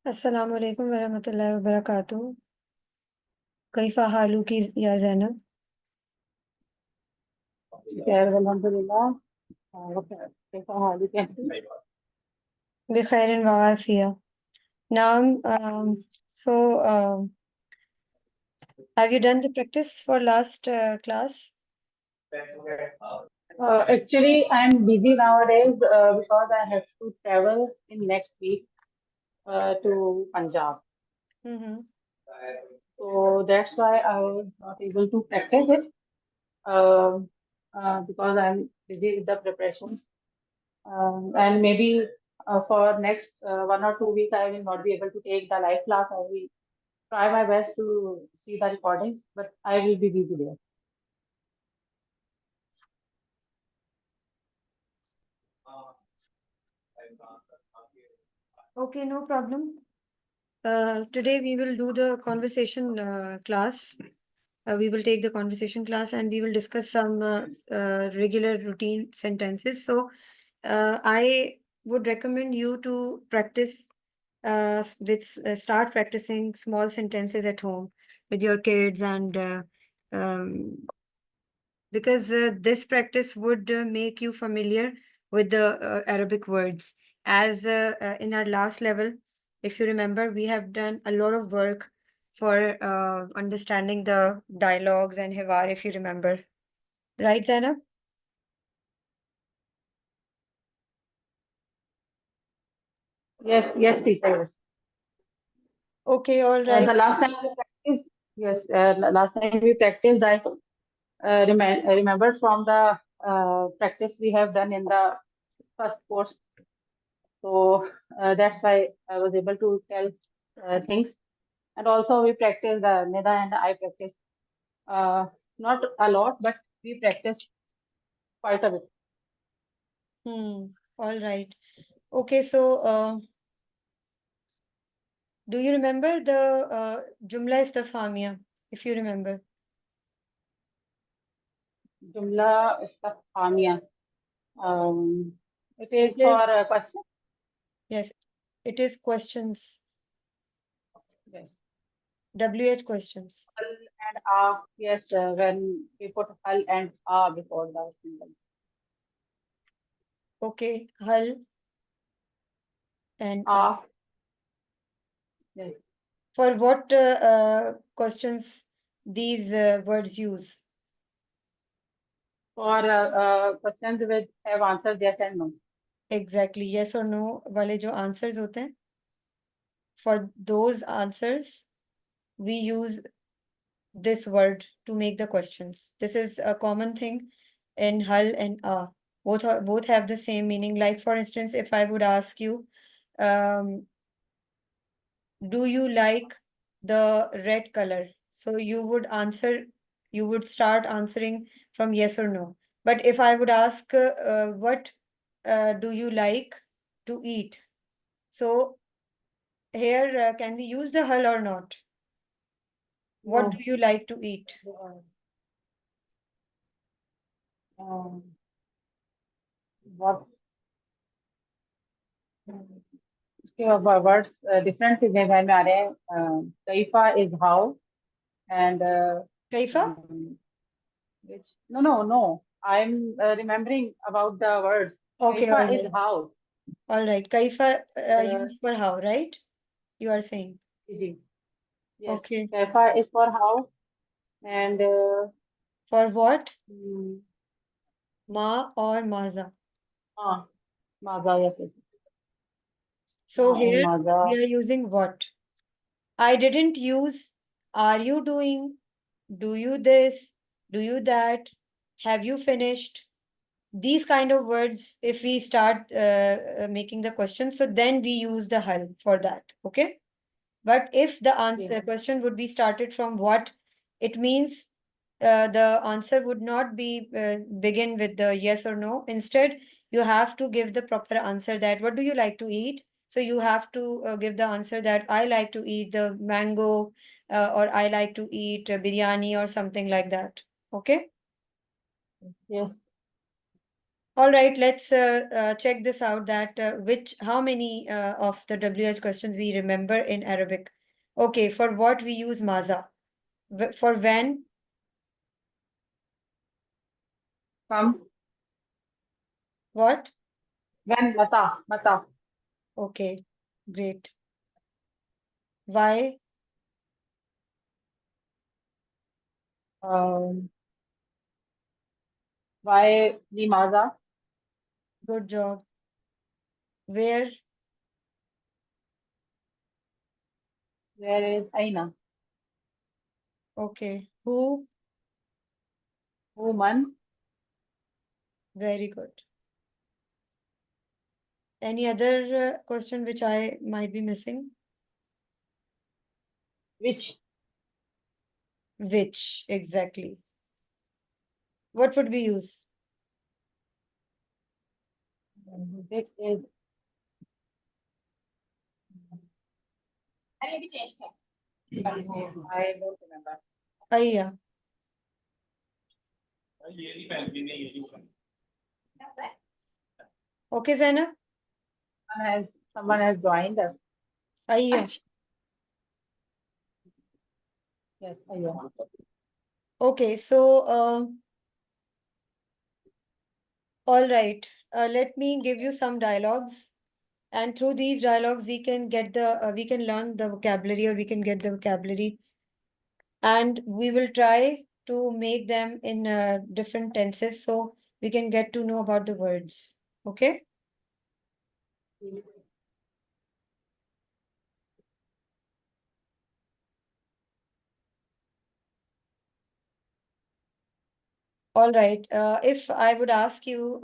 अस्सलाम वालेकुम वरहमतुल्लाहि वबरकातुह। कैफा हालुकी या ज़ैनब? खैर अल्हम्दुलिल्लाह। कैसा हाल है कैसे? बिखैरिन व आफिया। नाम so have you done the practice for last class? Actually, I'm busy nowadays because I have to travel in next week to Punjab. Mm-hmm. So that's why I was not able to practice it um because I'm busy with the preparation. And maybe for next 1 or 2 weeks, I will not be able to take the live class. I will try my best to see the recordings, but I will be busy there. Okay, no problem. Today we will do the conversation class. We will take the conversation class and we will discuss some regular routine sentences. So I would recommend you to practice start practicing small sentences at home with your kids and because this practice would make you familiar with the Arabic words. As in our last level, if you remember, we have done a lot of work for understanding the dialogues and hiwar, if you remember. Right, Zainab? Yes, teacher. Yes. Okay, all right. The last time we practiced, yes, last time we practiced, I remember from the practice we have done in the first course. So that's why I was able to tell things. And also we practiced the Nida and I practiced uh, not a lot, but we practiced quite a bit. All right. Okay, so do you remember the Jumla Istifhamia, if you remember? Jumla Istifhamia. It is It for is, a question. yes, it is questions, Yes. WH questions. Hal and yes, when we put hal and before the sentence. Okay, hal and Yes. for what questions these words use? For questions with have answered yes and no. Exactly, yes or no वाले जो answers होते हैं, for those answers we use this word to make the questions. This is a common thing in hal and both have the same meaning. Like for instance, if I would ask you, um, do you like the red color? So you would start answering from yes or no. But if I would ask, what do you like to eat? So here, can we use the hal or not? What do No. you like to eat? Um, what इसके words different जगह में आ रहे हैं. Kaifa is how and Kaifa? which no. I'm remembering about the words. Okay, all Kaifa is right. how. All right. Kaifa Uh, used for how, right? You are saying. yes, Okay. Kaifa is for how and For what? mm, Ma or maza. ah, Maza, yes. So Or here we Maza. are using what? I didn't use are you doing, do you this, do you that, have you finished? These kind of words, if we start making the question, so then we use the hal for that. Okay. But if the Yes. answer question would be started from what, it means the answer would not be begin with the yes or no. Instead, you have to give the proper answer that what do you like to eat? So you have to give the answer that I like to eat the mango or I like to eat biryani or something like that. Okay. Yes. All right, let's check this out that how many of the WH questions we remember in Arabic. Okay, for what we use maza. For when, Come. what? When, mata. Okay, great. Why? Um, why limaza? Good job. Where? Where is aina? Okay. Who? Woman. Very good. Any other question which I might be missing? Which? Which, exactly. What would we use? Which is I don't remember. Ayya. Okay, Zainab? Someone has joined us. Ayya. Yes, ayya. Okay, so all right. Let me give you some dialogues, and through these dialogues, we can get we can learn the vocabulary, or we can get the vocabulary, and we will try to make them in different tenses so we can get to know about the words. Okay? All right. If I would ask you,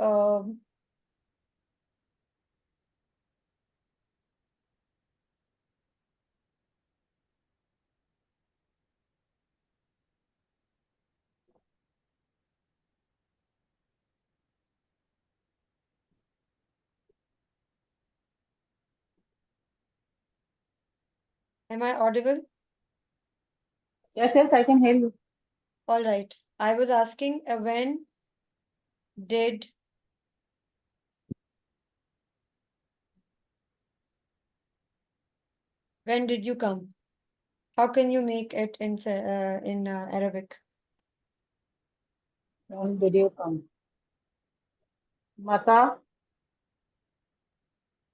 am I audible? Yes, I can hear you. All right. I was asking did when did you come? How can you make it in Arabic? When did you come? Mata.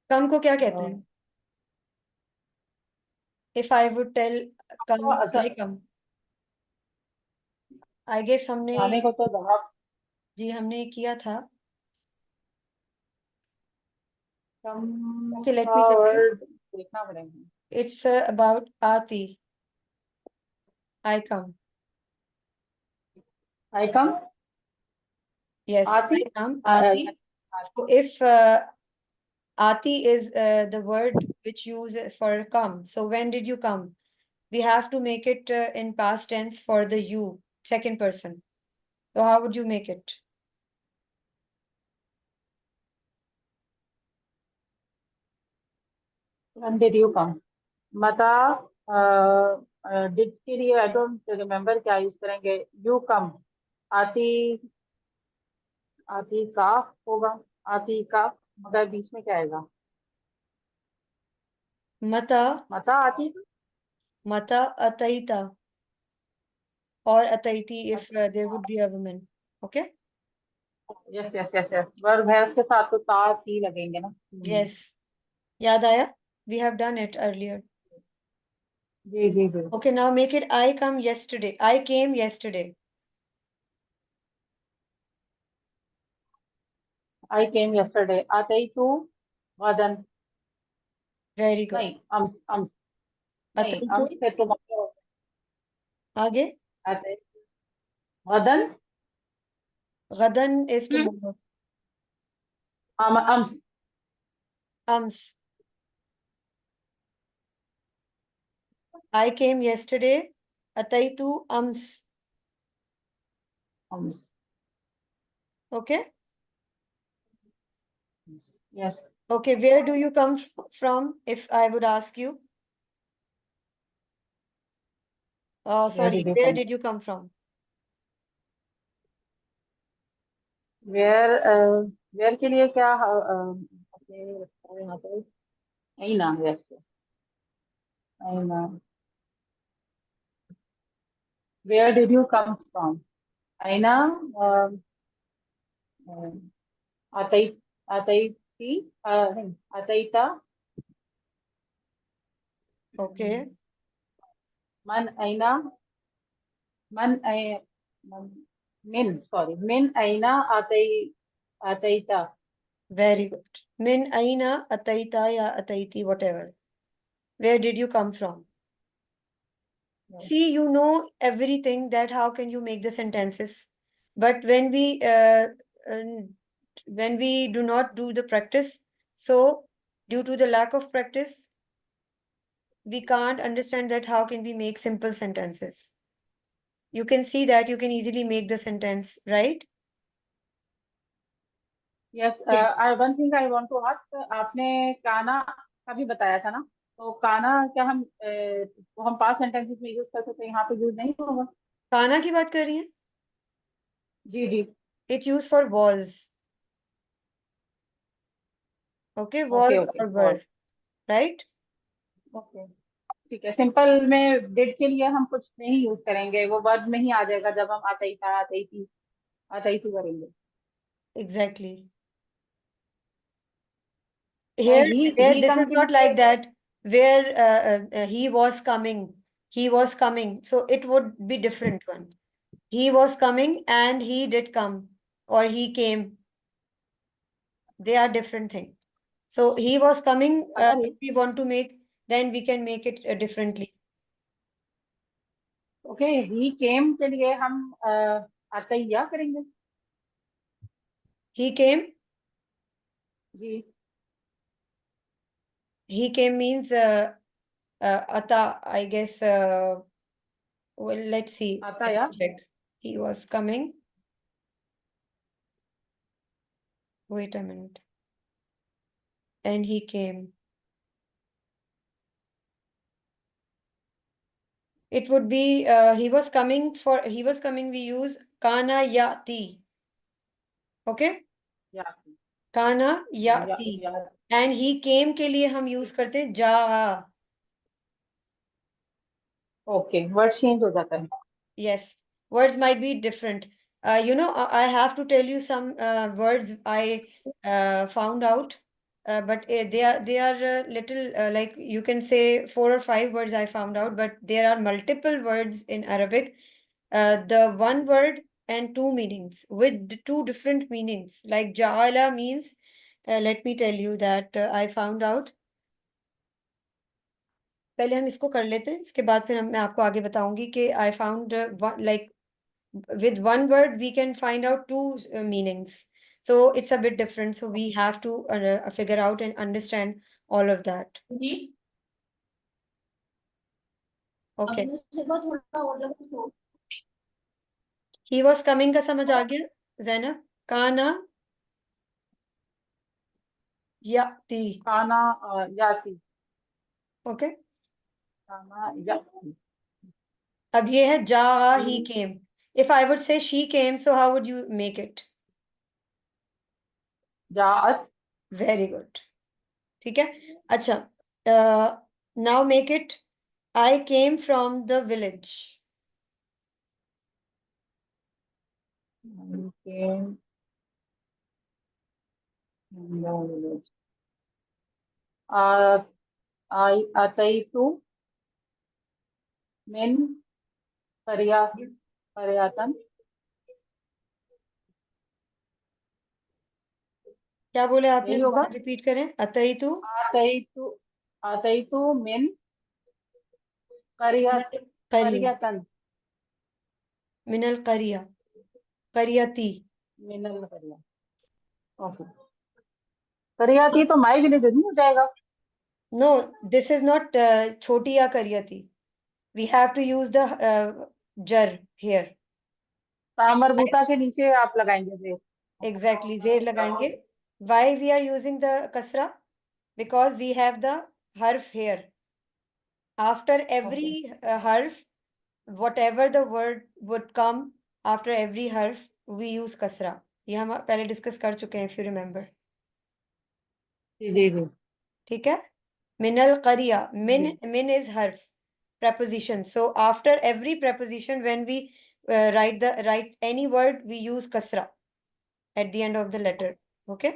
Come को क्या कहते हैं? If I would tell come, अच्छा, I come. I guess हमने जाने को तो जहाब जी हमने किया था. कम Okay, let का me tell you. वर्ड देखना पड़ेगा. It's about Aati. I come. I come. Yes, आती. I come. yes, Aati. आती. So if Aati is the word which use for come. So when did you come? We have to make it in past tense for the you, second person. So how would you make it? When did you come? Mata. Did के लिए I don't remember क्या use करेंगे. You come. आती. आती का होगा. आती का मगर बीच में क्या आएगा? Mata, मता आती का. mata ataita, or ataiti if there would be a woman. Okay? Yes verb है उसके साथ तो ता ती लगेंगे ना. Yes. याद आया? We have done it earlier. Ji ji ji. Okay, now make it I come yesterday. I came yesterday. I came yesterday. आते ही तू वदन. Very good. नहीं अम्स नहीं Ataitu. अम्स फिर टुमारो. आगे? आते वदन. Gadan is tomorrow. Um. Ams. I came yesterday. Ataitu ams. Um. Okay? Yes. Okay, where do you come from if I would ask you? Where Sorry, did you where come? did you come from? Where where के लिए क्या अपने रखा है यहाँ पे, ऐना, yes yes, ऐना। Where did you come from? ऐना अतई, अतईती, नहीं, अतईता, ओके, मन ऐना, मन ऐ मन मिन सॉरी, मिन ऐना अतई, अतईता। Very good. मिन अईना अतईता या अतईती, whatever. Where did you come from? See, you know everything that how can you make the sentences. But when we do not do the practice, so due to the lack of practice, we can't understand that how can we make simple sentences. You can see that you can easily make the sentence, right? Yes, Yeah. One thing I want to ask, आपने काना का भी बताया था ना, तो काना क्या हम पास्ट सेंटेंसेस में यूज कर सकते हैं, यहाँ पे यूज नहीं होगा? काना की बात कर रही हैं? जी जी। It used for was. Okay, was okay okay, or were, was. right? Okay, ठीक है। सिंपल में डिड के लिए हम कुछ नहीं यूज करेंगे, वो वर्ब में ही आ जाएगा जब हम आतई था, आतई थी, आतई थी करेंगे। Exactly. And Here, he this come is के not like लिए, that, where he was coming. He was coming. So it would be different one. He was coming and he did come, or he came. They are different things. So he was coming, अगर if we want to make, then we can make it differently. Okay, he came के लिए हम आतैया करेंगे। He came. Ji. He came means ata, I guess. Well, let's see. आता Let या, me check. He was coming. Wait a minute. And he came. It would be he was coming, we use kana yati. Okay? या, Kana yati. या। And he came के लिए हम use करते हैं जा. ओके, वर्ड चेंज हो जाता है। Yes, words might be different. I have to tell you some words I found out, but they are little like you can say 4 or 5 words I found out, but there are multiple words in Arabic. The one word and two meanings with two different meanings. Like ja'ala means, let me tell you that I found out. पहले हम इसको कर लेते हैं, इसके बाद फिर मैं आपको आगे बताऊंगी कि I found like with one word we can find out two meanings, so it's a bit different, so we have to figure out and understand all of that. Ji. Okay, अपने से बात थोड़ा और लगा सो। he was coming का समझ आ गया जैनब? काना याती. खाना याती, ओके, खाना याती। अब ये है जा he came. If I would say she came, so how would you make it? जात। Very good. ठीक है, अच्छा, now make it I came from the village. Okay, I अतई टू मिन करिया, करियातन। क्या बोले आपने? यही होगा। दोबारा रिपीट करें. अतई तू आतई टू, आतई टू मिन करिया, करिया. करियातन। मिनल करिया. करियती. मिनल करिया, ओके। करियाती तो माई विलेज नहीं हो जाएगा? नो, दिस इज नॉट छोटी या करियती. We have to use the जर हेयर. तामरबूता के नीचे आप लगाएंगे जे। एग्जैक्टली, जेर लगाएंगे. Why we are using the कसरा? बिकॉज वी हैव द हर्फ हेयर. आफ्टर ओके एवरी हर्फ, whatever the word would come after every harf, we use kasra. ये हम पहले डिस्कस कर चुके हैं, इफ यू रिमेम्बर। जी जी जी ठीक है। मिनल करिया, जी। min is हर्फ, preposition. So after every preposition, when we write any word, we use kasra at the end of the letter. Okay.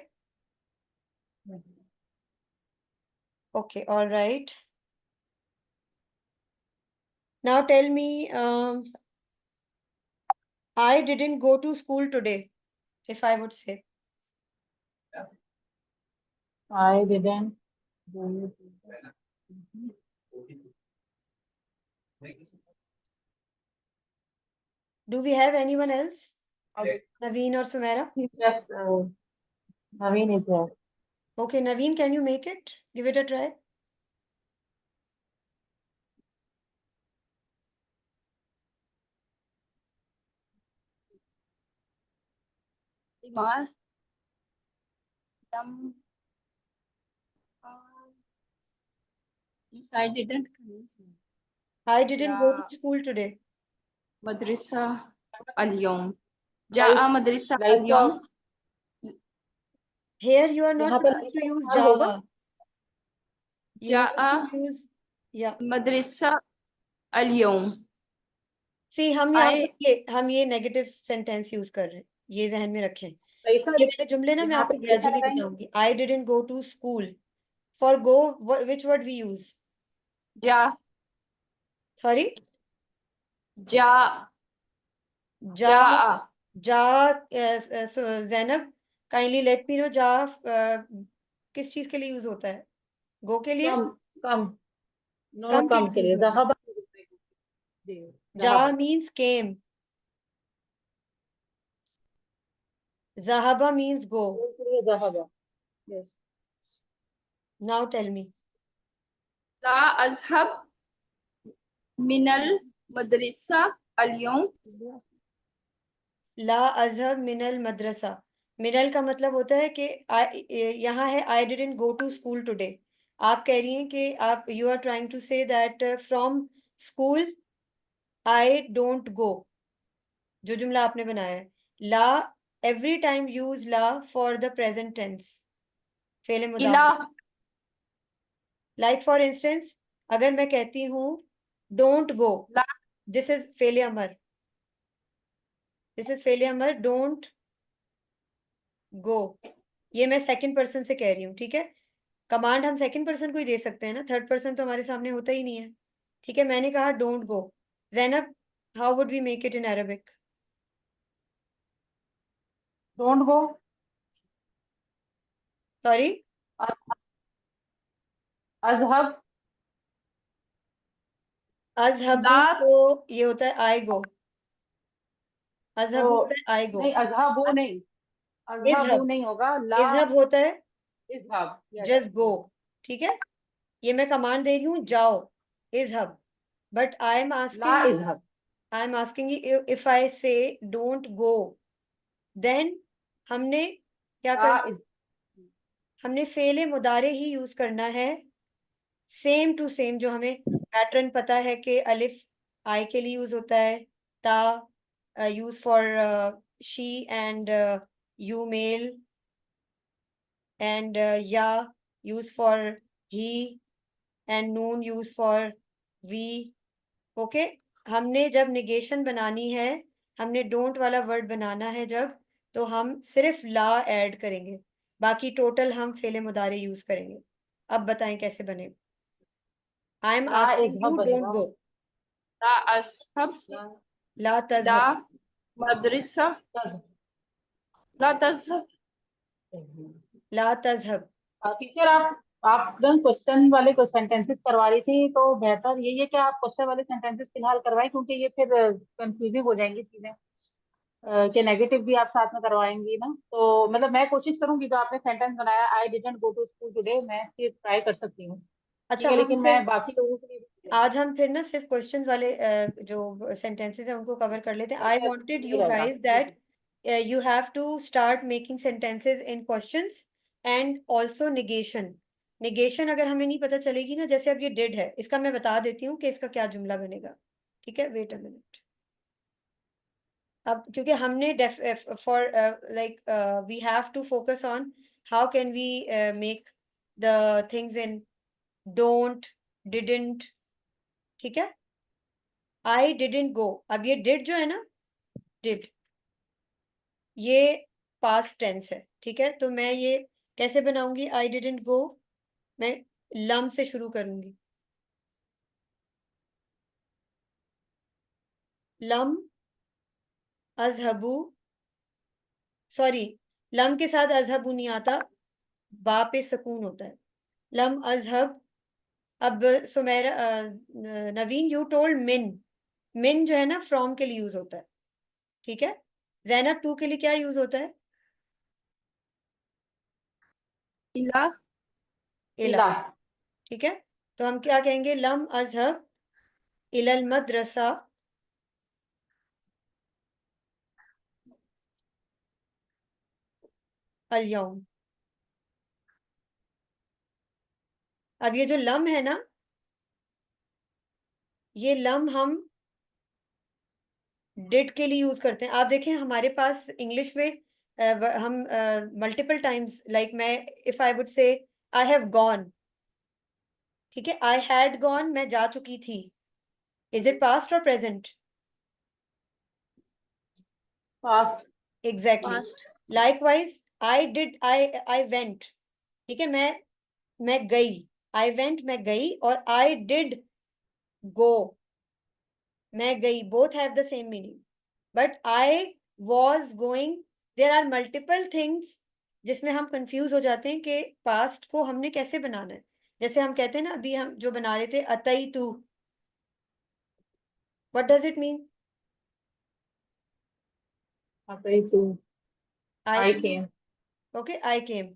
Okay. All right. Now tell me, I didn't go to school today. If I would say, I didn't do do we have anyone else? it. Naveen or Sumaira? Yes, Naveen is here. Okay, Naveen, can you make it? Give it a try. Diba? Dam, yes, I didn't come. I didn't go to جاء school today. مدرسة اليوم. Guys, جاء مدرسة guys, तो اليوم. Here you are not यहाँ पर supposed to use क्या होगा? Java. You have جاء to use, yeah. مدرسة اليوم. See, हम ये negative sentence use कर रहे हैं, ये जहन में रखें। सही सर, ये वाले जुमले ना मैं यहाँ आपको पे कैसा ग्रेजुअली लगाएंगे? बताऊंगी। I didn't go to school. For go, which word we use? جاء sorry, جاء जा। جاء जा, Zainab, kindly let me know, जा किस चीज के लिए यूज होता है? गो के लिए? कम कम नो कम के कम लिए के यूज लिए होता है। जहाबा। जी जा जहाबा। मीन्स केम, जहाबा मीन्स गो। के लिए जहाबा। यस। Now tell me. لا أذهب من المدرسة اليوم. ला अजहब मिनल मदरसा। मिनल का मतलब होता है कि यहाँ है I didn't go to school today. आप कह रही हैं कि आप you are trying to say that from school I don't go, जो जुमला आपने बनाया है। ला, एवरी टाइम यूज ला फॉर द प्रेजेंट टेंस, फेले मुदारे। إلى लाइक फॉर इंस्टेंस, अगर मैं कहती हूँ डोंट गो, لا दिस इज फेले अमर, दिस इज फेले अमर, डोंट गो। ये मैं सेकंड पर्सन से कह रही हूँ, ठीक है। कमांड हम सेकंड पर्सन को ही दे सकते हैं ना, थर्ड पर्सन तो हमारे सामने होता ही नहीं है। ठीक है, मैंने कहा don't go. Zainab, how would we make it in Arabic? Don't go. Sorry, अजहब। अजहबू لا तो ये होता है आई गो, ओ अजहबू होता है आई गो। नहीं, अजहबू नहीं, अजहबू इजहब, नहीं होगा। ला इजहब होता है इजहब। Yes just go. ठीक है, ये मैं कमांड दे रही हूँ, जाओ, इजहब। बट ला इजहब। I am asking you, if I say don't go, then हमने क्या ला कर, इज हमने फेले मुदारे ही यूज करना है, सेम टू सेम। जो हमें पैटर्न पता है कि अलिफ आई के लिए यूज होता है, ता use for she and you male, and या यूज फॉर ही, एंड नून यूज फॉर वी। ओके, हमने जब निगेशन बनानी है, हमने डोंट वाला वर्ड बनाना है जब, तो हम सिर्फ ला ऐड करेंगे, बाकी टोटल हम फेले मुदारे यूज करेंगे। अब बताएं कैसे बनेगा। आई एम ला आस्किंग इजहब यू डोंट बनेगा। गो। لا أذهب ला ला तजहब, إلى مدرسة. तजहब। لا تذهب. ला तजहब। टीचर, आप जब क्वेश्चन वाले को सेंटेंसेस करवा रही थी तो बेहतर यही है कि आप क्वेश्चन वाले सेंटेंसेस फिलहाल करवाएं, क्योंकि ये फिर कंफ्यूजिंग हो जाएंगी चीजें। कि नेगेटिव भी आप साथ में करवाएंगी ना, तो मतलब मैं कोशिश करूंगी जो आपने सेंटेंस बनाया I didn't go to school today, मैं फिर ट्राई कर सकती हूँ। ठीक अच्छा, है, हम लेकिन मैं फिर बाकी लोगों के लिए भी आज हम फिर ना सिर्फ क्वेश्चन वाले जो सेंटेंसेस हैं उनको कवर कर लेते हैं। आई वांटेड सही यू रहेगा। Guys that you have to start making sentences in questions and also negation. negation अगर हमें नहीं पता चलेगी ना, जैसे अब ये did है, इसका मैं बता देती हूँ कि इसका क्या जुमला बनेगा। ठीक है, वेट अ मिनट। अब क्योंकि हमने for like we have to focus on how can we make the things in don't, didn't, ठीक है। आई डिडंट गो, अब ये डिड जो है ना, डिड, ये पास्ट टेंस है, ठीक है। तो मैं ये कैसे बनाऊंगी? आई डिडंट गो, मैं लम से शुरू करूंगी। लम अजहबू, सॉरी, लम के साथ अजहबू नहीं आता, बा पे सुकून होता है। लम अजहब। अब सुमेरा नवीन, यू टोल्ड मिन, मिन जो है ना फ्रॉम के लिए यूज होता है, ठीक है। जैनब टू के लिए क्या यूज होता है? इला, इला, इला। ठीक है। तो हम क्या कहेंगे? लम अजहब इलल मदरसा अल यौम। अब ये जो लम है ना, ये लम हम डिड के लिए यूज करते हैं। आप देखें हमारे पास इंग्लिश में हम मल्टीपल टाइम्स, लाइक मैं इफ आई वुड से आई हैव गॉन, ठीक है, आई हैड गॉन, मैं जा चुकी थी। इज इट पास्ट और present? Past. Exactly. Past, likewise I did, I went, ठीक है, मैं गई, आई वेंट मैं गई, और आई डिड गो, मैं गई, both have the same meaning. But I was going, there are multiple things जिसमें हम कंफ्यूज हो जाते हैं कि पास्ट को हमने कैसे बनाना है। जैसे हम कहते हैं ना, अभी हम जो बना रहे थे अतई टू, व्हाट डज इट मीन? अतई टू, I I came, came. Okay, I came.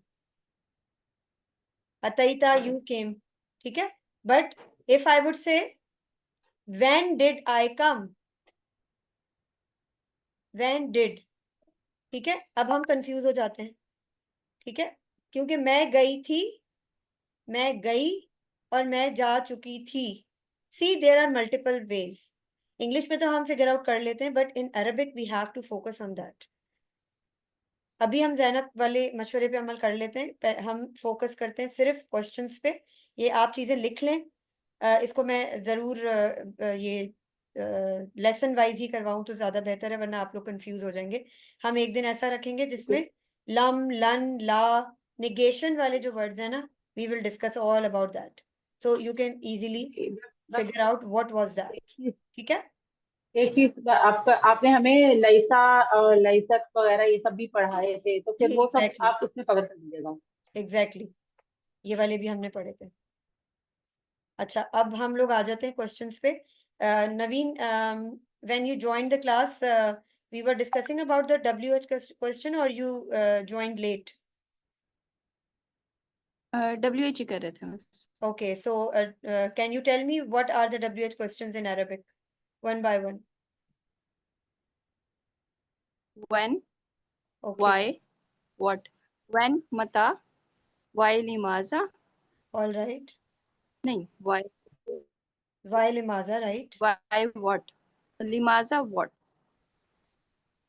अतईता, यू केम, ठीक है। But if I would say when did I come, when did, ठीक है, अब हम कंफ्यूज हो जाते हैं, ठीक है, क्योंकि मैं गई थी, मैं गई, और मैं जा चुकी थी। See there are multiple ways. English में तो हम फिगर आउट कर लेते हैं, but in Arabic we have to focus on that. अभी हम जैनब वाले मशवरे पे अमल कर लेते हैं, हम फोकस करते हैं सिर्फ क्वेश्चंस पे। ये आप चीजें लिख लें। इसको मैं जरूर ये लेसन वाइज ही करवाऊं तो ज्यादा बेहतर है, वरना आप लोग कंफ्यूज हो जाएंगे। हम एक दिन ऐसा रखेंगे जिसमें लम, लन, ला, निगेशन वाले जो वर्ड्स हैं ना, we will discuss all about that, so you can easily बस figure out what was that, एक चीज, ठीक है। एक चीज आपका, आपने हमें लईसा और लईसत वगैरह ये सब भी पढ़ाए थे, तो जी, फिर वो सब एग्जैक्टली, आप उसमें कवर कर दीजिएगा। एग्जैक्टली, ये वाले भी हमने पढ़े थे। अच्छा, अब हम लोग आ जाते हैं क्वेश्चंस पे। Naveen, when you joined the class, we were discussing about the WH question, और यू ज्वाइंड लेट? WH कर रहे थे बस। Okay, so can you tell me what are the WH questions in Arabic, one by one? When, Okay, why, what. When, mata, why, limaza, all right. नहीं, why, Why limaza, right? why, what, limaza, what.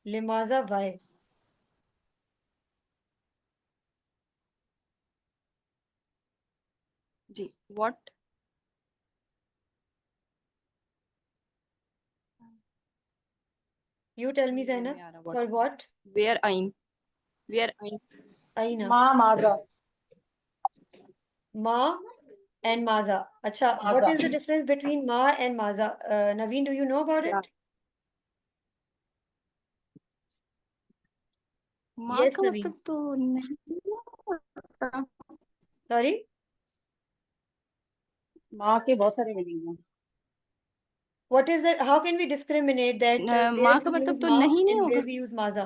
Limaza, why? Ji, what, You tell me, समझ में Zainab, नहीं आ रहा what. for what? Where I'm, where I'm, Aina, माँ माजा। ma and maza. Acha, what Maaza. is the difference between ma and maza? Naveen, do you know about क्या, it? माँ Yes, का Naveen. मतलब तो नहीं पता। Sorry? माँ के बहुत सारे मीनिंग हैं। What is that? How can we discriminate that where माँ का we मतलब use तो ma नहीं नहीं and where होगा। we use maza?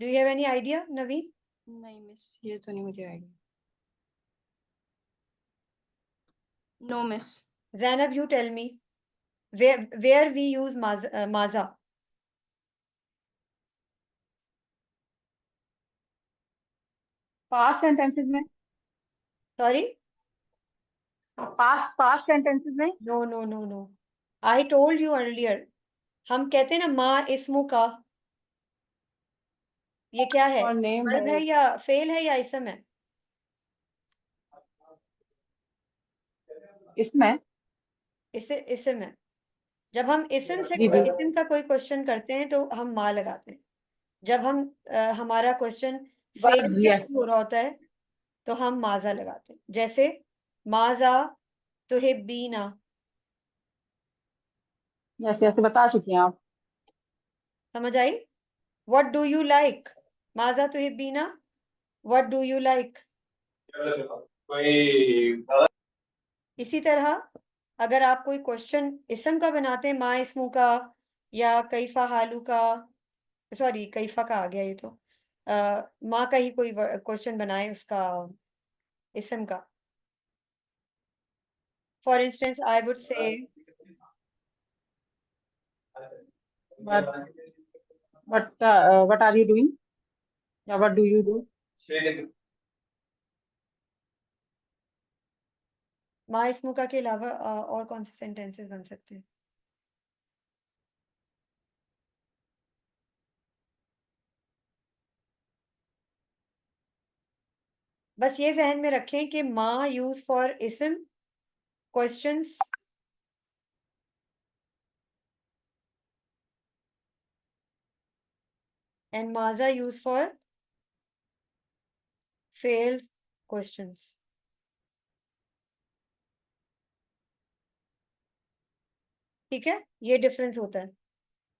Do you have any idea, Naveen? नहीं मिस, ये तो नहीं मुझे idea. No miss. Zainab, you tell me where we use maza. Past sentences में, Sorry? पास्ट पास्ट सेंटेंसेस में। No, no, no, no. I told you earlier, हम कहते हैं ना माँ इस्मु का, ये क्या है? और नेम वर्ब है है या फेल है या इसम है? इसमें। इसे इसम है। जब हम इसम से जी जी। इसम का कोई क्वेश्चन करते हैं तो हम माँ लगाते हैं। जब हम हमारा क्वेश्चन फेल वर्ब से यस। शुरू हो रहा होता है तो हम माजा लगाते हैं। जैसे माजा तुहिब्बीना, यस यस बता चुकी हैं आप। समझ आई? व्हाट डू यू लाइक, माजा तुहिब्बीना, व्हाट डू यू लाइक। इसी तरह अगर आप कोई क्वेश्चन इसम का बनाते हैं, माँ इसमू का या कैफा हालू का, सॉरी कैफा का आ गया ये तो, माँ का ही कोई क्वेश्चन बनाए उसका इसम का। For instance I would say but what are you doing या व्हाट डू यू डू। माँ इसमू का के अलावा और कौन से सेंटेंसेस बन सकते हैं? बस ये जहन में रखें कि माँ यूज फॉर इसम क्वेश्चंस, एंड माजा यूज फॉर फेल्स क्वेश्चंस। ठीक है, ये डिफरेंस होता है।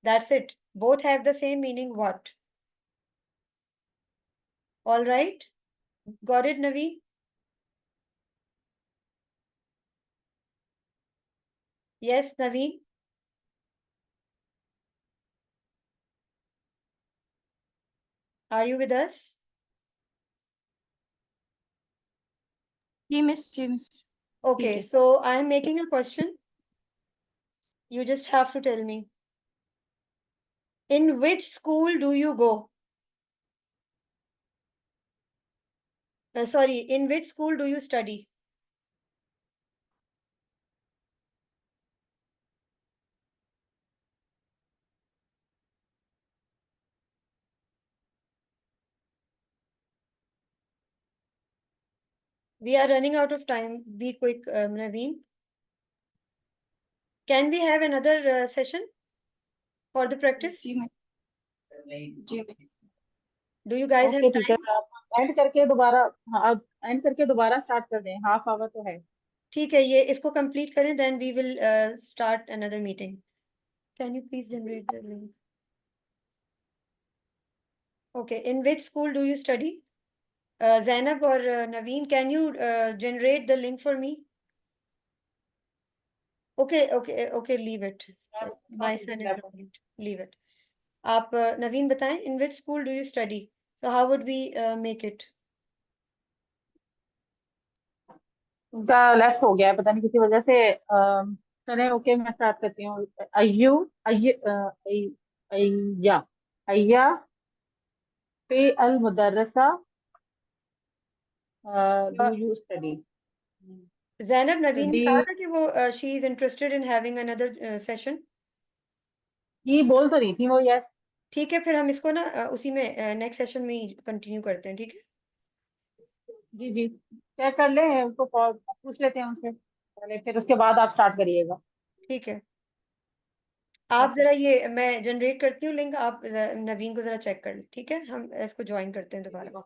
That's it, both have the same meaning what. All right, got it Navi? Yes Naveen, are you with us? जी मिस, जी मिस। Okay, है। so I am making a question. You just have to tell me. In which school do you go? Sorry, in which school do you study? We are running out of time. Be quick, Naveen. Can we have another session for the practice? जी miss, जी miss. Do you guys have okay teacher, time? आप end करके दोबारा, हाँ आप end करके दोबारा start कर दें, हाफ आवर तो है। ठीक है, ये इसको complete करें, then we will start another meeting. Can you please generate the link? Okay, in which school do you study? Zainab or Naveen, can you generate the link for me? Okay, okay, okay, leave it. My son is doing it. Leave it. आप नवीन बताएं, in which school do you study? So how would we make it? उनका left हो गया है, पता नहीं किसी वजह से। चले ओके, मैं स्टार्ट करती हूँ। अय्यू अय्य अय्या अय्या पे अल मुदर्रसा डू यू स्टडी। जैनब, नवीन ने स्टडी कहा था कि वो she is interested in having another session. ये बोल तो रही थी वो, यस। ठीक है, फिर हम इसको ना उसी में नेक्स्ट सेशन में ही कंटिन्यू करते हैं, ठीक है? जी जी, चेक कर ले उनको, पूछ लेते हैं उनसे पहले, फिर उसके बाद आप स्टार्ट करिएगा। ठीक है, आप ओके। जरा ये मैं जनरेट करती हूँ लिंक, आप नवीन को जरा चेक कर लें, ठीक है? हम इसको ज्वाइन करते हैं दोबारा।